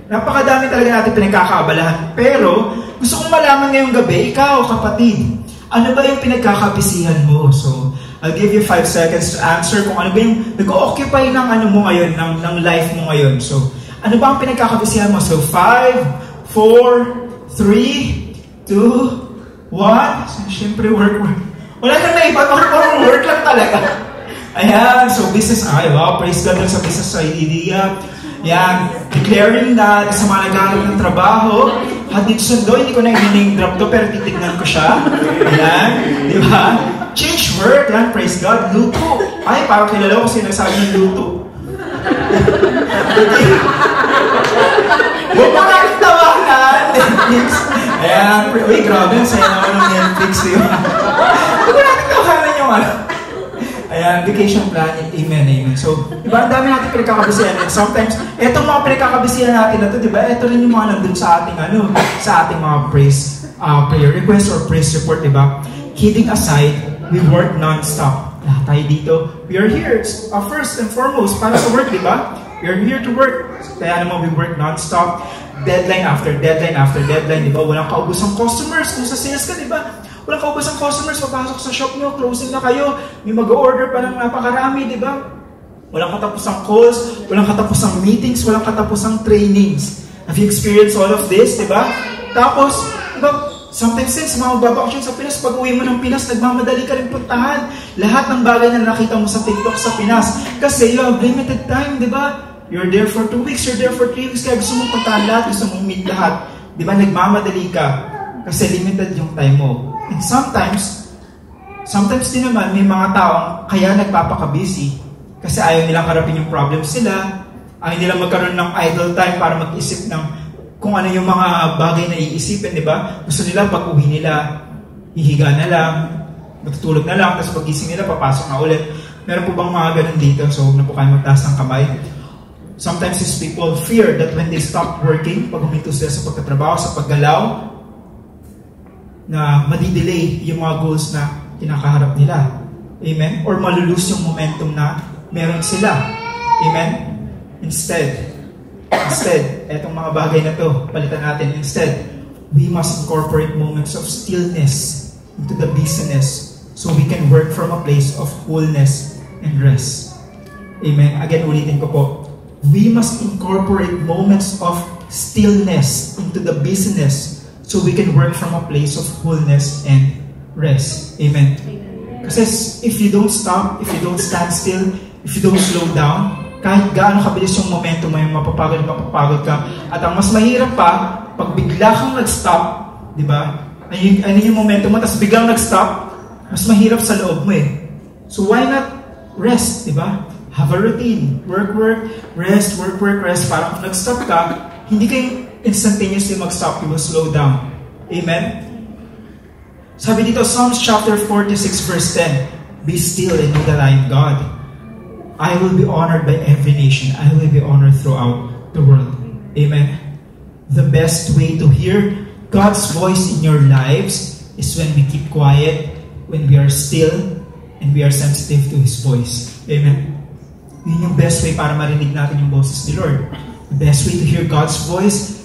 Napakadami talaga natin pinagkakaabalahan. Pero, gusto kong malaman ngayong gabi, ikaw, kapatid, ano ba yung pinagkakabisihan mo? So, I'll give you 5 seconds to answer kung ano ba yung nag-occupy ng mo ngayon, ng life mo ngayon. So, ano ba ang pinagkakabisihan mo? So, 5, 4, 3, 2, 1. So, syempre, work. Wala kang naiba, work lang talaga. Ayan, so business, wow, praise God sa business idea. Yan, declaring that sa mga naghahanap ng trabaho, hatid sundo, hindi ko na i-name drop to, pero titignan ko siya. Yan, di ba? Change work, yan, praise God. Luto. Ay, parang kilala ko sinasabi ng luto. Huwag mo natin tawanan, Netflix. Ayan, uy, grabe, ang saya naman ng Netflix, di ba? Huwag mo natin tawanan yung ano. Ayan, vacation planning, amen. So, di ba, ang dami natin pinagkakabisihan. And sometimes, etong mga pinagkakabisihan natin na to, di ba, ito rin yung mga nandun sa ating, sa ating mga prayer request or praise report, di ba? Kidding aside, we work non-stop. Lahat tayo dito, we are here, first and foremost, para sa work, di ba? We are here to work. Kaya naman, we work non-stop. Deadline after deadline after deadline, di ba? Walang kaubos ang customers. Kung sa sales ka, di ba? Walang kaubos ang customers, papasok sa shop nyo, closing na kayo, may mag-order pa ng napakarami, di ba? Walang katapusang calls, walang katapusang meetings, walang katapusang trainings. Have you experienced all of this, di ba? Tapos, di ba, sometimes since mga magbabakasyon sa Pinas, pag uwi mo ng Pinas, nagmamadali ka rin puntahan. Lahat ng bagay na nakita mo sa TikTok sa Pinas. Kasi you have limited time, di ba? You're there for 2 weeks, you're there for 3 weeks, kaya gusto mong puntahan lahat, gusto mong meet lahat. Di ba, nagmamadali ka. Kasi limited yung time mo. And sometimes din naman, may mga taong kaya nagpapaka-busy kasi ayaw nilang harapin yung problems nila, ayaw nilang magkaroon ng idle time para mag-isip ng kung ano yung mga bagay na iisipin, di ba? Gusto nila pag-uwi nila, hihiga na lang, matutulog na lang, tapos pag-gising nila, papasok na ulit. Meron po bang mga ganun dito? So, huwag na po kayo magtaas ng kamay. Sometimes these people fear that when they stop working, pag huminto sila sa pagtatrabaho, sa paggalaw, na madidelay yung mga goals na kinakaharap nila. Amen? Or malulus yung momentum na meron sila. Amen? Instead, etong mga bagay na to, palitan natin. Instead, we must incorporate moments of stillness into the busyness so we can work from a place of wholeness and rest. Amen? Again, ulitin ko po. We must incorporate moments of stillness into the busyness so we can work from a place of wholeness and rest. Amen. Kasi if you don't stop, if you don't stand still, if you don't slow down, kahit gaano kabilis yung momentum mo, yung mapapagod ka. At ang mas mahirap pa, pag bigla kang nag-stop, di ba? Ano yung momentum mo, tapos biglang nag-stop, mas mahirap sa loob mo eh. So why not rest, di ba? Have a routine. Work, rest, work, rest. Para kung nag-stop ka, hindi kayo instantaneously mag-stop, you will slow down. Amen? Sabi dito, Psalms chapter 46 verse 10, be still and know that I am God. I will be honored by every nation. I will be honored throughout the world. Amen? The best way to hear God's voice in your lives is when we keep quiet, when we are still, and we are sensitive to His voice. Amen? Yun yung best way para marinig natin yung boses ni Lord. The best way to hear God's voice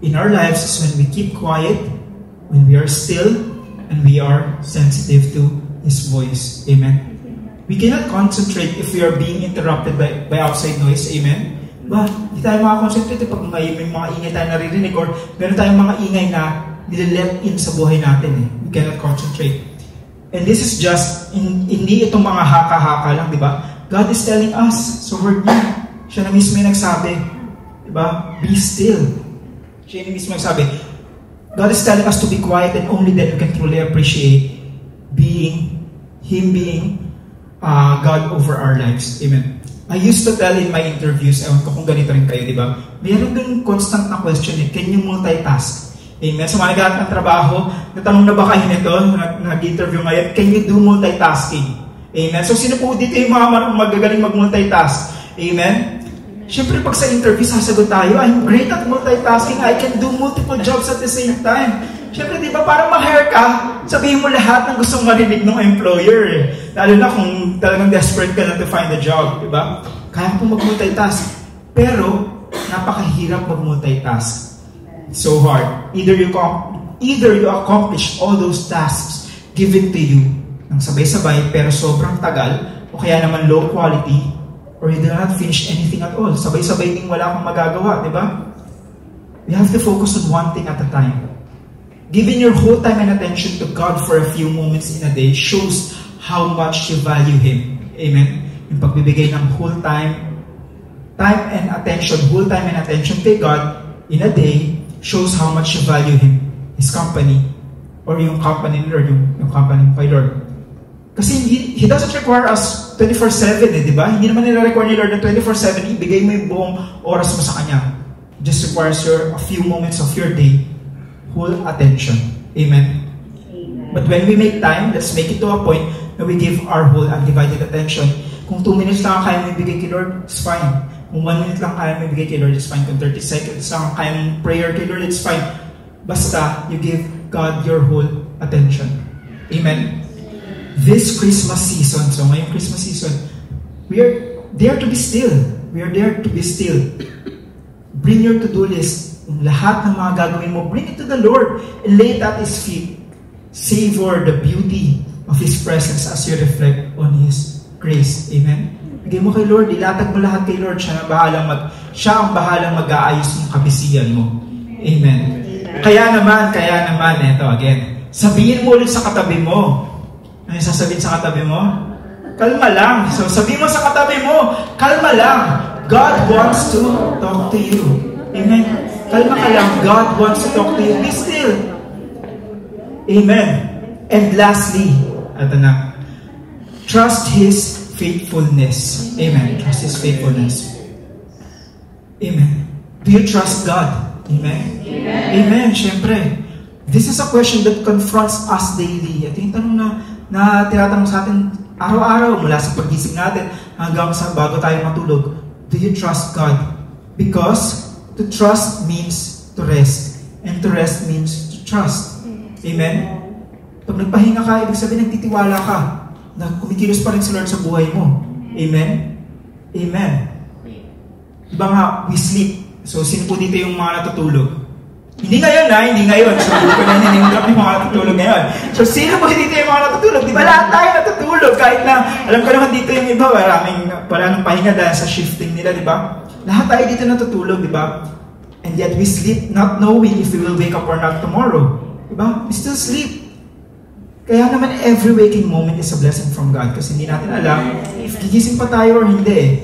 in our lives is when we keep quiet, when we are still, and we are sensitive to His voice. Amen? We cannot concentrate if we are being interrupted by outside noise. Amen? Ba, hindi tayo makakonsentrate pag may mga ingay tayo naririnig or meron tayong mga ingay na nililet in sa buhay natin. Eh. We cannot concentrate. And this is just, hindi itong mga haka-haka lang, di ba? God is telling us sa word niya. Siya na mismo yung nagsabi, di ba? Be still. Siya na mismo nagsabi, God is telling us to be quiet and only then we can truly appreciate Him being God over our lives. Amen. I used to tell in my interviews, ewan ko kung ganito rin kayo, di ba? Meron dun constant na question eh, can you multitask? Amen. So mga naghahanap ng trabaho, natanong na ba kayo nito, nag-interview ngayon, can you do multitasking? Amen. So sino po dito yung mga magagaling mag-multitask? Amen. Siyempre pag sa interview, sasagot tayo, I'm great at multitasking, I can do multiple jobs at the same time. Siyempre, di ba, para ma-hire ka, sabihin mo lahat ng gustong marinig ng employer eh. Lalo na kung talagang desperate ka na to find a job, di ba? Kaya po mag-multitask. Pero, napakahirap mag-multitask. It's so hard. Either you accomplish all those tasks given to you ng sabay-sabay, pero sobrang tagal, o kaya naman low quality, or you do not finish anything at all. Sabay-sabay din wala kang magagawa, di ba? We have to focus on one thing at a time. Giving your whole time and attention to God for a few moments in a day shows how much you value Him. Amen? Yung pagbibigay ng whole time time and attention, whole time and attention kay God in a day shows how much you value Him, His company, or yung company ni Lord, yung company kay Lord. Kasi He doesn't require us 24/7 di ba? Hindi naman nire-require ni Lord na 24/7, ibigay mo yung buong oras mo sa Kanya. It just requires a few moments of your day, whole attention. Amen? But when we make time, let's make it to a point na we give our whole undivided attention. Kung 2 minutes lang kaya mo ibigay kay Lord, it's fine. Kung 1 minute lang kaya mo ibigay kay Lord, it's fine. Kung 30 seconds lang kaya mo prayer kay Lord, it's fine. Basta, you give God your whole attention. Amen? This Christmas season, so ngayong Christmas season, we are there to be still. We are there to be still. Bring your to-do list. Lahat ng mga gagawin mo, bring it to the Lord and lay it at His feet. Savor the beauty of His presence as you reflect on His grace. Amen? Bigay mo kay Lord, ilatag mo lahat kay Lord. Siya ang bahalang mag-aayos ng kabisihan mo. Amen? Kaya naman, eto again, sabihin mo ulit sa katabi mo. Ano yung sasabihin sa katabi mo? Kalma lang. So sabihin mo sa katabi mo, kalma lang. God wants to talk to you. Amen? Kalma ka lang. God wants to talk to you. Be still. Amen. And lastly, ito na, trust His faithfulness. Amen. Trust His faithfulness. Amen. Do you trust God? Amen? Amen. Amen. Siyempre. This is a question that confronts us daily. Ito yung tanong na tinatanong sa atin araw-araw mula sa pagising natin hanggang sa bago tayo matulog. Do you trust God? Because to trust means to rest. And to rest means to trust. Amen? Pag nagpahinga ka, ibig sabihin nagtitiwala ka na kumikilos pa rin si Lord sa buhay mo. Amen? Amen. Diba nga, we sleep. So, sino po dito yung mga natutulog? Hindi ngayon. So, hindi ko na ninindrop yung mga natutulog ngayon. So, sino po dito yung mga natutulog? Diba lahat tayo natutulog? Kahit na, alam ko naman dito yung iba, wala nang pahinga dahil sa shifting nila, diba? Lahat tayo dito natutulog, diba? And yet, we sleep not knowing if we will wake up or not tomorrow. Diba? We still sleep. Kaya naman, every waking moment is a blessing from God kasi hindi natin alam if gigising pa tayo or hindi.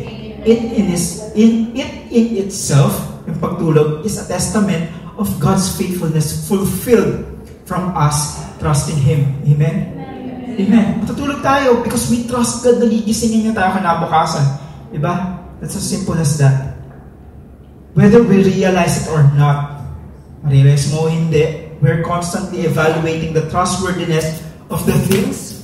It in itself, yung pagtulog, is a testament of God's faithfulness fulfilled from us trusting Him. Amen? Amen. Matutulog tayo because we trust God na gigisingin niya tayo kinabukasan. Diba? That's as simple as that. Whether we realize it or not, ma-realize mo o hindi, we're constantly evaluating the trustworthiness of the things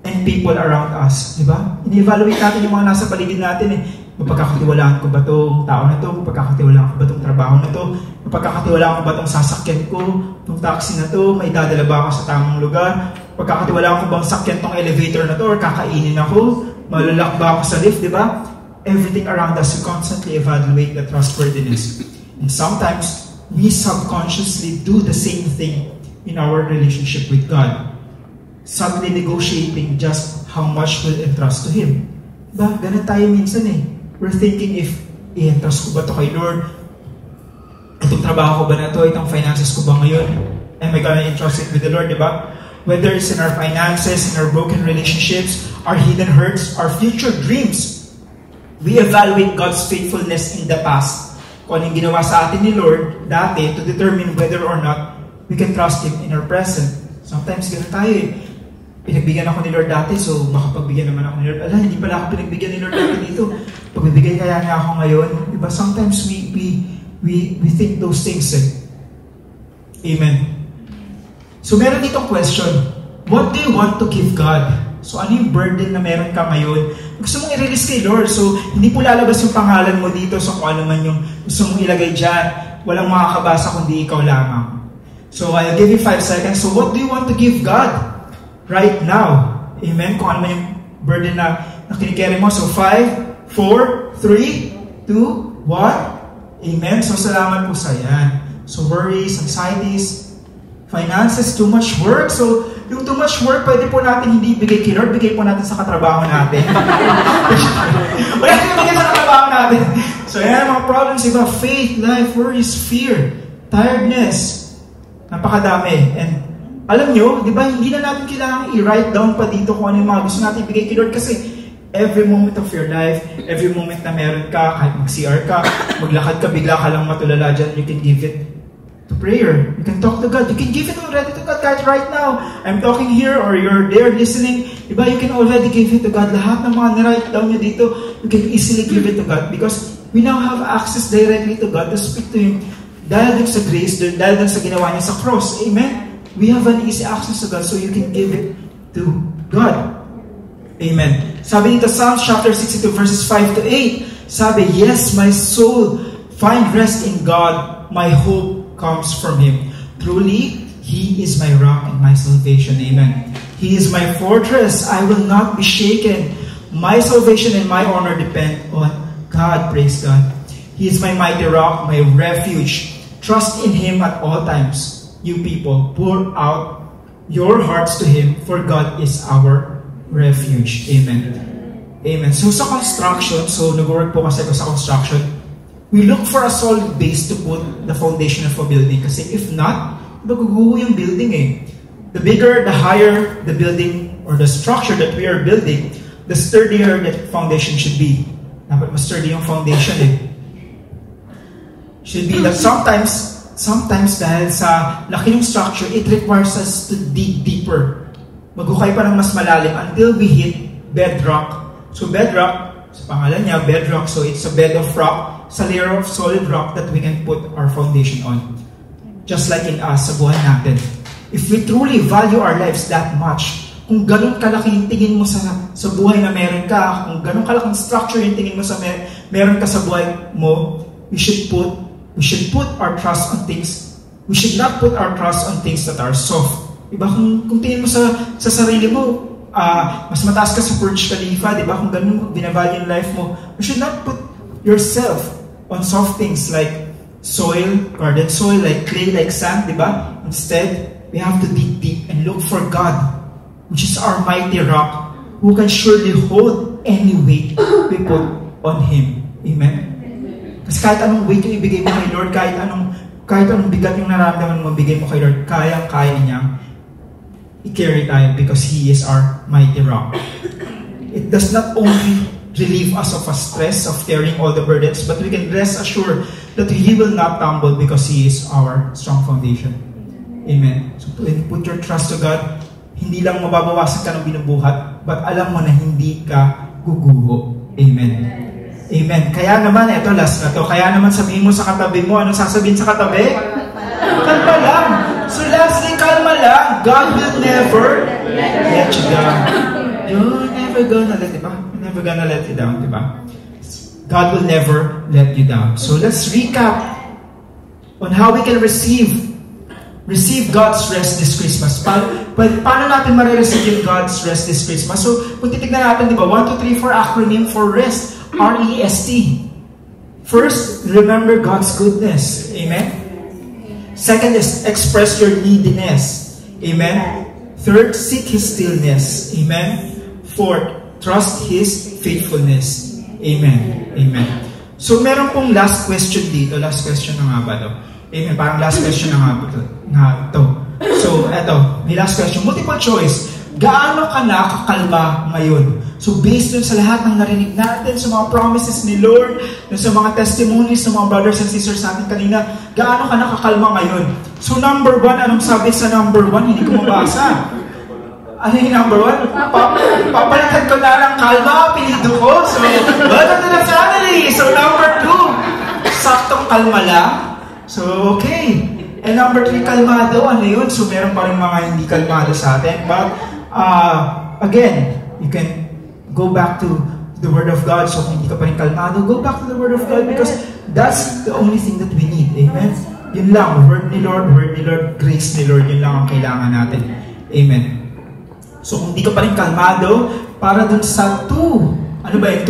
and people around us. Diba? Ini-evaluate natin yung mga nasa paligid natin eh. Mapagkakatiwalaan ko ba itong tao na ito? Mapagkakatiwalaan ko ba itong trabaho na ito? Mapagkakatiwalaan ko ba itong sasakyan ko? Itong taxi na ito? May dadala ba ako sa tamang lugar? Mapagkakatiwalaan ko bang sakyan itong elevator na ito? Or kakainin ako? Malalak ba ako sa lift? Diba? Everything around us, we constantly evaluate the trustworthiness. And sometimes, we subconsciously do the same thing in our relationship with God. Subtly negotiating just how much we'll entrust to Him. Diba? Ganun tayo minsan eh. We're thinking if i-entrust ko ba ito kay Lord? Itong trabaho ko ba na ito? Itong finances ko ba ngayon? Am I gonna entrust it with the Lord? Diba? Whether it's in our finances, in our broken relationships, our hidden hurts, our future dreams, we evaluate God's faithfulness in the past. Kung anong ginawa sa atin ni Lord dati to determine whether or not we can trust Him in our present. Sometimes ganun tayo eh. Pinagbigyan ako ni Lord dati, so makapagbigyan naman ako ni Lord. Ala, hindi pala ako pinagbigyan ni Lord dati dito. Pagbibigay kaya niya ako ngayon. Diba? Sometimes we think those things eh. Amen. So meron ditong question, what do you want to give God? So ano yung burden na meron ka ngayon? Gusto mong i-release kay Lord, so hindi po lalabas yung pangalan mo dito, so kung ano man yung gusto mong ilagay dyan, walang makakabasa kundi ikaw lamang. So I'll give you 5 seconds. So what do you want to give God right now? Amen? Kung ano man yung burden na kinikere mo. So 5, 4, 3, 2, 1. Amen? So salamat po sa yan. So worries, anxieties, finances, too much work. So yung too much work, pwede po natin hindi bigay kay Lord, bigay po natin sa katrabaho natin. Wala natin bigay sa katrabaho natin. So yan mga problems, iba, faith, life, worries, fear, tiredness. Napakadami. And alam nyo, di ba, hindi na natin kailangan i-write down pa dito kung ano yung mga gusto natin ibigay kay Lord kasi Every moment of your life, every moment na meron ka, kahit mag-CR ka, maglakad ka, bigla ka lang matulala dyan, you can give it to prayer. You can talk to God. You can give it already to God kahit right now. I'm talking here or you're there listening. Diba, you can already give it to God. Lahat ng mga nirite down nyo dito, you can easily give it to God because we now have access directly to God to speak to Him. Dahil dun sa grace, dahil dun sa ginawa niya sa cross. Amen? We have an easy access to God so you can give it to God. Amen. Sabi dito, Psalms chapter 62 verses 5 to 8. Sabi, yes, my soul find rest in God. My hope comes from Him. Truly, He is my rock and my salvation. Amen. He is my fortress. I will not be shaken. My salvation and my honor depend on God. Praise God. He is my mighty rock, my refuge. Trust in Him at all times. You people, pour out your hearts to Him, for God is our refuge. Amen. Amen. So sa construction, so nag-work po kasi ako sa construction, we look for a solid base to put the foundation of a building. Kasi if not, maguguho yung building eh. The bigger, the higher the building or the structure that we are building, the sturdier that foundation should be. Dapat mas sturdy yung foundation eh. Should be that sometimes dahil sa laki ng structure, it requires us to dig deeper. Maghukay pa ng mas malalim until we hit bedrock. So bedrock, sa pangalan niya, bedrock, so it's a bed of rock, it's a layer of solid rock that we can put our foundation on. Just like in us, sa buhay natin. If we truly value our lives that much, kung ganun kalaki yung tingin mo sa buhay na meron ka, kung ganun kalaking structure yung tingin mo sa meron ka sa buhay mo, we should put our trust on things. We should not put our trust on things that are soft. Diba? Kung tingin mo sa sarili mo, mas mataas ka sa Burj Khalifa, diba? Kung ganun binavalue yung life mo, you should not put yourself on soft things like soil, garden soil, like clay, like sand, diba? Instead, we have to dig deep and look for God, which is our mighty rock, who can surely hold any weight we put on Him. Amen? Kasi kahit anong weight yung ibigay mo kay Lord, kahit anong bigat yung nararamdaman mo, bigay mo kay Lord, kaya niyang i-carry tayo because He is our mighty rock. It does not only relieve us of a stress of carrying all the burdens, but we can rest assured that He will not tumble because He is our strong foundation. Amen. So when you put your trust to God, hindi lang mababawasan ka ng binubuhat, but alam mo na hindi ka guguho. Amen. Amen. Kaya naman, ito last na to, kaya naman sabihin mo sa katabi mo, anong sasabihin sa katabi? Kalma lang. So lastly, kalma lang. God will never let you down. You're never gonna let, diba? You're never gonna let you down, diba? God will never let you down. So let's recap on how we can receive God's rest this Christmas. Paano natin marireceive yung God's rest this Christmas? So kung titignan natin, diba? 1, 2, 3, 4 acronym for rest. R-E-S-T. First, remember God's goodness. Amen? Second is express your neediness. Amen? Third, seek His stillness. Amen? Fourth, trust His faithfulness. Amen? Amen. So, meron pong last question dito. Last question na nga ba ito? Amen? Parang last question na nga ba ito? So, eto. May last question. Multiple choice. Gaano ka nakakalma ngayon? So based dun sa lahat ng narinig natin, sa mga promises ni Lord, dun sa mga testimonies ng mga brothers and sisters natin kanina, gaano ka nakakalma ngayon? So number 1, anong sabi sa number 1? Hindi ko mabasa. Ano yung number 1? Papalitan ko na ng kalma, apelido ko. So, welcome to the family! So number 2, saktong kalma lang. So okay. And number 3, kalmado. Ano yun? So meron pa rin mga hindi kalmado sa atin. But again, you can go back to the Word of God. So kung hindi ka pa rin kalmado, go back to the Word of God because that's the only thing that we need. Amen? Yun lang. Word ni Lord, grace ni Lord. Yun lang ang kailangan natin. Amen. So kung hindi ka pa rin kalmado, para dun sa two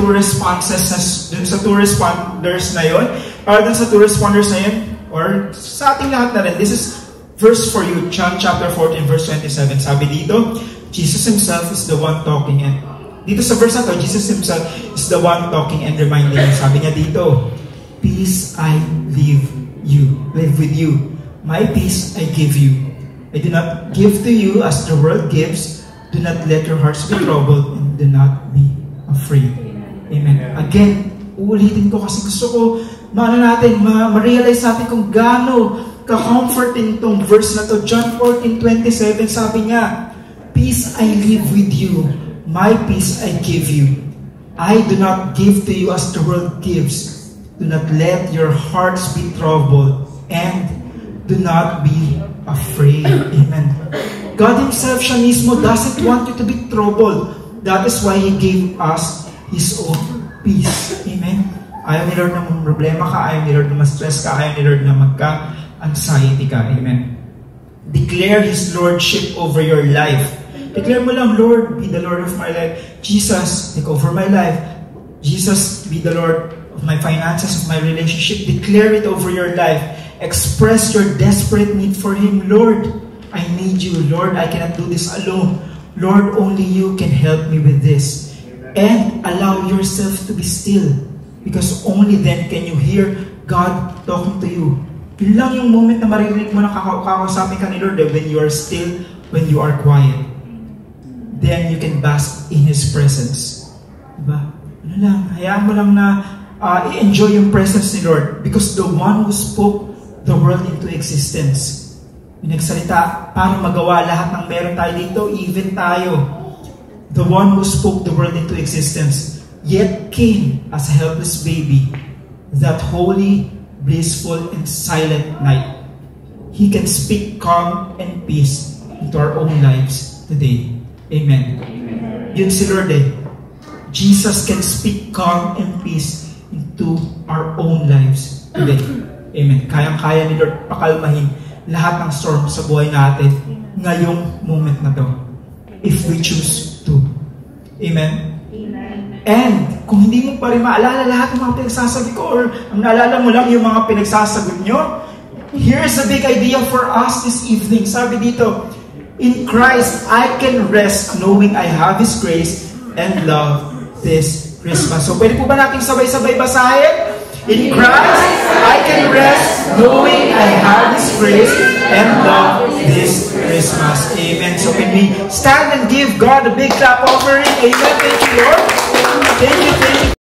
responses, dun sa two responders na yun, para dun sa two responders na yun, or sa ating lahat na rin, this is verse for you, John chapter 14, verse 27. Sabi dito, Jesus Himself is the one talking, and dito sa verse na to, Jesus Himself is the one talking and reminding. Sabi niya dito, peace I live with you. My peace I give you. I do not give to you as the world gives. Do not let your hearts be troubled and do not be afraid. Amen. Again, uulitin ko kasi gusto ko ma-realize natin kung gaano ka-comforting itong verse na to. John 14:27, sabi niya, "Peace I leave with you, my peace I give you. I do not give to you as the world gives. Do not let your hearts be troubled, and do not be afraid." Amen. God Himself, siya mismo, doesn't want you to be troubled. That is why He gave us His own peace. Amen. Ayaw ni Lord na problema ka, ayaw ni Lord na ma-stress ka, ayaw ni Lord na magka-anxiety ka. Amen. Declare His Lordship over your life. Declare mo lang, "Lord, be the Lord of my life. Jesus, take over my life. Jesus, be the Lord of my finances, of my relationship." Declare it over your life. Express your desperate need for Him. "Lord, I need you. Lord, I cannot do this alone. Lord, only you can help me with this." And allow yourself to be still, because only then can you hear God talking to you. Yun lang yung moment na maririnig mo na kakausapin ka ni Lord, when you are still, when you are quiet. Then you can bask in His presence. Diba? Ano lang, hayaan mo lang na i-enjoy yung presence ni Lord, because the one who spoke the world into existence, yung nagsalita para magawa lahat ng meron tayo dito, even tayo, the one who spoke the world into existence, yet came as a helpless baby, that holy, blissful, and silent night. He can speak calm and peace into our own lives today. Amen. Yun si Lord eh. Jesus can speak calm and peace into our own lives today. Amen. Kayang-kaya ni Lord pakalmahin lahat ng storm sa buhay natin ngayong moment na to, if we choose to. Amen. And kung hindi mo pa rin maalala lahat ng mga pinagsasabi ko, or ang naalala mo lang yung mga pinagsasagot nyo, here's a big idea for us this evening. Sabi dito, "In Christ, I can rest knowing I have His grace and love this Christmas." So pwede po ba natin sabay-sabay basahin? "In Christ, I can rest knowing I have His grace and love this Christmas." Amen. So can we stand and give God a big clap offering? Amen. Thank you, Lord. Thank you.